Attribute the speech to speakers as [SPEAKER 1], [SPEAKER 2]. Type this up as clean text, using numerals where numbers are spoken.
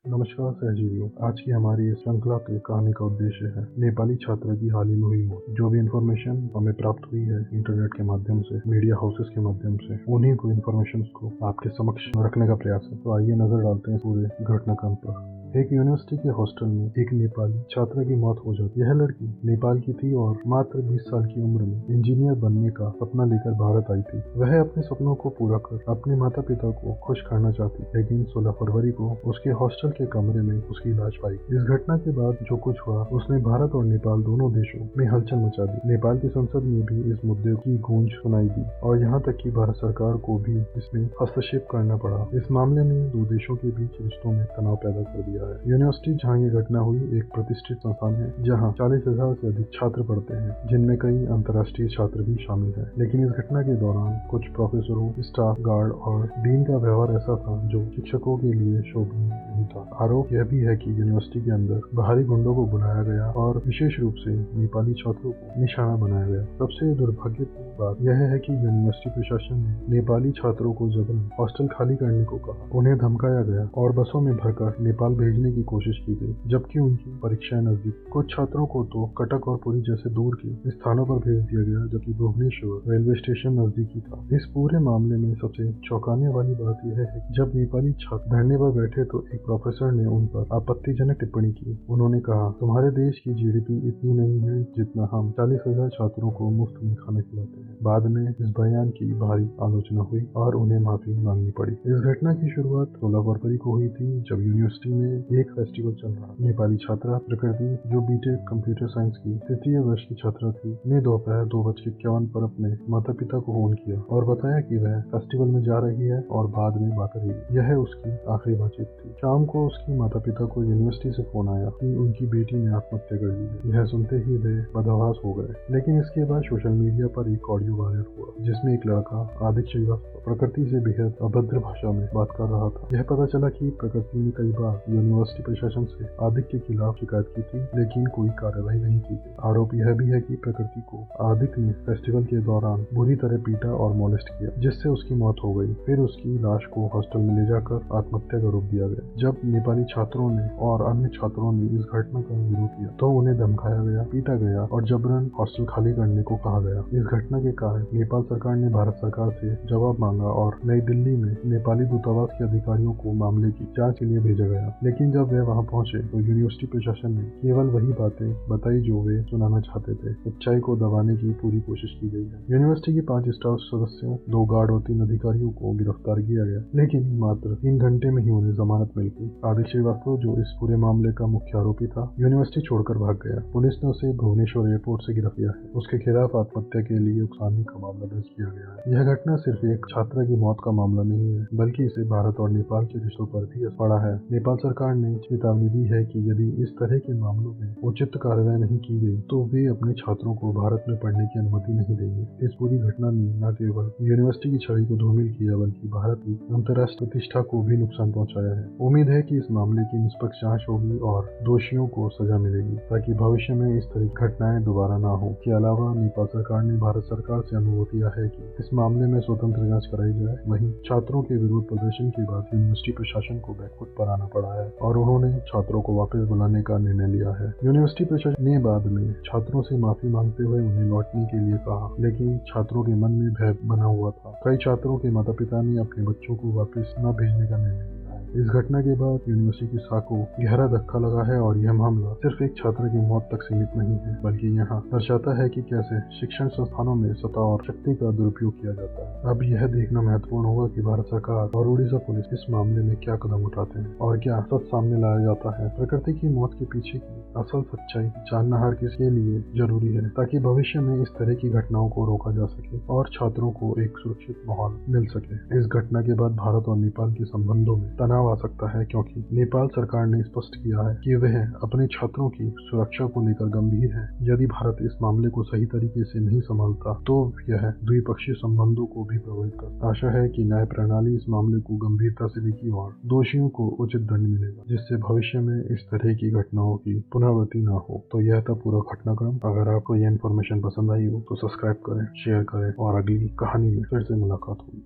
[SPEAKER 1] नमस्कार सहजीवियों। आज की हमारी इस श्रृंखला के कहानी का उद्देश्य है नेपाली छात्रा की हाल ही में हुई मौत। जो भी इंफॉर्मेशन हमें प्राप्त हुई है इंटरनेट के माध्यम से, मीडिया हाउसेस के माध्यम से, उन्हीं को इन्फॉर्मेशन को आपके समक्ष रखने का प्रयास है। तो आइए नजर डालते हैं पूरे घटनाक्रम पर। एक यूनिवर्सिटी के हॉस्टल में एक नेपाली छात्रा की मौत हो जाती। यह लड़की नेपाल की थी और मात्र 20 साल की उम्र में इंजीनियर बनने का सपना लेकर भारत आई थी। वह अपने सपनों को पूरा कर अपने माता पिता को खुश करना चाहती, लेकिन 16 फरवरी को उसके हॉस्टल के कमरे में उसकी लाश पाई। इस घटना के बाद जो कुछ हुआ उसने भारत और नेपाल दोनों देशों में हलचल मचा दी। नेपाल की संसद में भी इस मुद्दे की गूंज सुनाई दी और यहाँ तक कि भारत सरकार को भी इसमें हस्तक्षेप करना पड़ा। इस मामले ने दो देशों के बीच रिश्तों में तनाव पैदा कर दिया है। यूनिवर्सिटी जहाँ ये घटना हुई एक प्रतिष्ठित संस्थान है जहाँ 40,000 से अधिक छात्र पढ़ते हैं, जिनमें कई अंतर्राष्ट्रीय छात्र भी शामिल हैं। लेकिन इस घटना के दौरान कुछ प्रोफेसरों, स्टाफ, गार्ड और डीन का व्यवहार ऐसा था जो शिक्षकों के लिए शोभनीय नहीं था। आरोप यह भी है कि यूनिवर्सिटी के अंदर बाहरी गुंडों को बुलाया गया और विशेष रूप से नेपाली छात्रों को निशाना बनाया गया। सबसे दुर्भाग्यपूर्ण बात यह है कि यूनिवर्सिटी प्रशासन ने नेपाली छात्रों को जबरन हॉस्टल खाली करने को कहा, उन्हें धमकाया गया और बसों में भरकर नेपाल भेजने की कोशिश की गई, जबकि उनकी परीक्षाएं नजदीक। कुछ छात्रों को तो कटक और पुरी जैसे दूर के स्थानों पर भेज दिया गया, जबकि भुवनेश्वर रेलवे स्टेशन नजदीकी था। इस पूरे मामले में सबसे चौंकाने वाली बात यह है कि जब नेपाली छात्र धरने पर बैठे तो एक प्रोफेसर ने उन पर आपत्तिजनक टिप्पणी की। उन्होंने कहा, तुम्हारे देश की जीडीपी इतनी नहीं है जितना हम 40,000 छात्रों को मुफ्त में खाना खिलाते हैं। बाद में इस बयान की भारी आलोचना हुई और उन्हें माफी मांगनी पड़ी। इस घटना की शुरुआत 16 फरवरी को हुई थी, जब यूनिवर्सिटी में एक फेस्टिवल चल रहा। नेपाली छात्रा प्रकृति, जो बीटेक कंप्यूटर साइंस की तृतीय वर्ष की छात्रा थी, ने दोपहर 2:51 पर अपने माता पिता को फोन किया और बताया कि वह फेस्टिवल में जा रही है और बाद में बात करेगी। यह उसकी आखिरी बातचीत थी। शाम को उसके माता पिता को यूनिवर्सिटी से फोन आया कि उनकी बेटी ने आत्महत्या कर ली है। यह सुनते ही वे बदहवास हो गए। लेकिन इसके बाद सोशल मीडिया पर एक ऑडियो वायरल हुआ जिसमें एक लड़का आदित्य श्रीवास्तव प्रकृति से बेहद अभद्र भाषा में बात कर रहा था। यह पता चला कि प्रकृति ने कई बार यूनिवर्सिटी प्रशासन से आदित्य के खिलाफ शिकायत की थी, लेकिन कोई कार्रवाई नहीं की गई। आरोप यह भी है कि प्रकृति को आदित्य ने फेस्टिवल के दौरान बुरी तरह पीटा और मोलेस्ट किया, जिससे उसकी मौत हो गई। फिर उसकी लाश को हॉस्टल में ले जाकर आत्महत्या का रूप दिया गया। जब नेपाली छात्रों ने और अन्य छात्रों ने इस घटना का विरोध किया तो उन्हें धमकाया गया, पीटा गया और जबरन हॉस्टल खाली करने को कहा गया। इस घटना के कारण नेपाल सरकार ने भारत सरकार से जवाब मांगा और नई दिल्ली में नेपाली दूतावास के अधिकारियों को मामले की जांच के लिए भेजा गया। लेकिन जब वे वहां पहुंचे तो यूनिवर्सिटी प्रशासन ने केवल वही बातें बताई जो वे सुनाना चाहते थे। सच्चाई को दबाने की पूरी कोशिश की गई है। यूनिवर्सिटी के 5 स्टाफ सदस्यों, 2 गार्ड और 3 अधिकारियों को गिरफ्तार किया गया, लेकिन मात्र 3 घंटे में ही उन्हें जमानत मिल गई। आदित्य श्रीवास्तव, जो इस पूरे मामले का मुख्य आरोपी था, यूनिवर्सिटी छोड़कर भाग गया। पुलिस ने उसे भुवनेश्वर एयरपोर्ट से गिरफ्तार किया है। उसके खिलाफ आत्महत्या के लिए उकसाने का मामला दर्ज किया गया है। यह घटना सिर्फ एक छात्रा की मौत का मामला नहीं है, बल्कि इसे भारत और नेपाल के रिश्तों पर भी असर पड़ा है। नेपाल सरकार ने चेतावनी दी है कि यदि इस तरह के मामलों में उचित कार्रवाई नहीं की गई तो वे अपने छात्रों को भारत में पढ़ने की अनुमति नहीं देंगे। इस पूरी घटना ने न केवल यूनिवर्सिटी की छवि को धूमिल किया, बल्कि भारत की अंतर्राष्ट्रीय प्रतिष्ठा को भी नुकसान पहुंचाया है। उम्मीद है कि इस मामले की निष्पक्ष जांच होगी और दोषियों को सजा मिलेगी, ताकि भविष्य में इस तरह की घटनाएं दोबारा न हो। के अलावा नेपाल सरकार ने भारत सरकार से अनुरोध किया है कि इस मामले में स्वतंत्र जांच कराई जाए। वहीं छात्रों के विरोध प्रदर्शन के बाद यूनिवर्सिटी प्रशासन को बैकफुट पर आना पड़ा है और उन्होंने छात्रों को वापस बुलाने का निर्णय लिया है। यूनिवर्सिटी प्रशासन ने बाद में छात्रों से माफी मांगते हुए उन्हें लौटने के लिए कहा, लेकिन छात्रों के मन में भय बना हुआ था। कई छात्रों के माता पिता ने अपने बच्चों को वापस न भेजने का निर्णय लिया है। इस घटना के बाद यूनिवर्सिटी की साख को गहरा धक्का लगा है और यह मामला सिर्फ एक छात्र की मौत तक सीमित नहीं है, बल्कि यहाँ दर्शाता है कि कैसे शिक्षण संस्थानों में सत्ता और शक्ति का दुरुपयोग किया जाता है। अब यह देखना महत्वपूर्ण होगा कि भारत सरकार और उड़ीसा पुलिस इस मामले में क्या कदम उठाते हैं और क्या सच सामने लाया जाता है। प्रकृति की मौत के पीछे की असल सच्चाई जानना हर किसी के लिए जरूरी है, ताकि भविष्य में इस तरह की घटनाओं को रोका जा सके और छात्रों को एक सुरक्षित माहौल मिल सके। इस घटना के बाद भारत और नेपाल के संबंधों में तनाव आ सकता है, क्योंकि नेपाल सरकार ने स्पष्ट किया है कि वह अपने छात्रों की सुरक्षा को लेकर गंभीर है। यदि भारत इस मामले को सही तरीके से नहीं संभालता तो यह द्विपक्षीय संबंधों को भी प्रभावित करता। आशा है कि न्याय प्रणाली इस मामले को गंभीरता से लेगी और दोषियों को उचित दंड मिलेगा, जिससे भविष्य में इस तरह की घटनाओं की पुनरावृत्ति न हो। तो यह था पूरा घटनाक्रम। अगर आपको यह इन्फॉर्मेशन पसंद आई हो तो सब्सक्राइब करें, शेयर करें और अगली कहानी में फिर से मुलाकात होगी।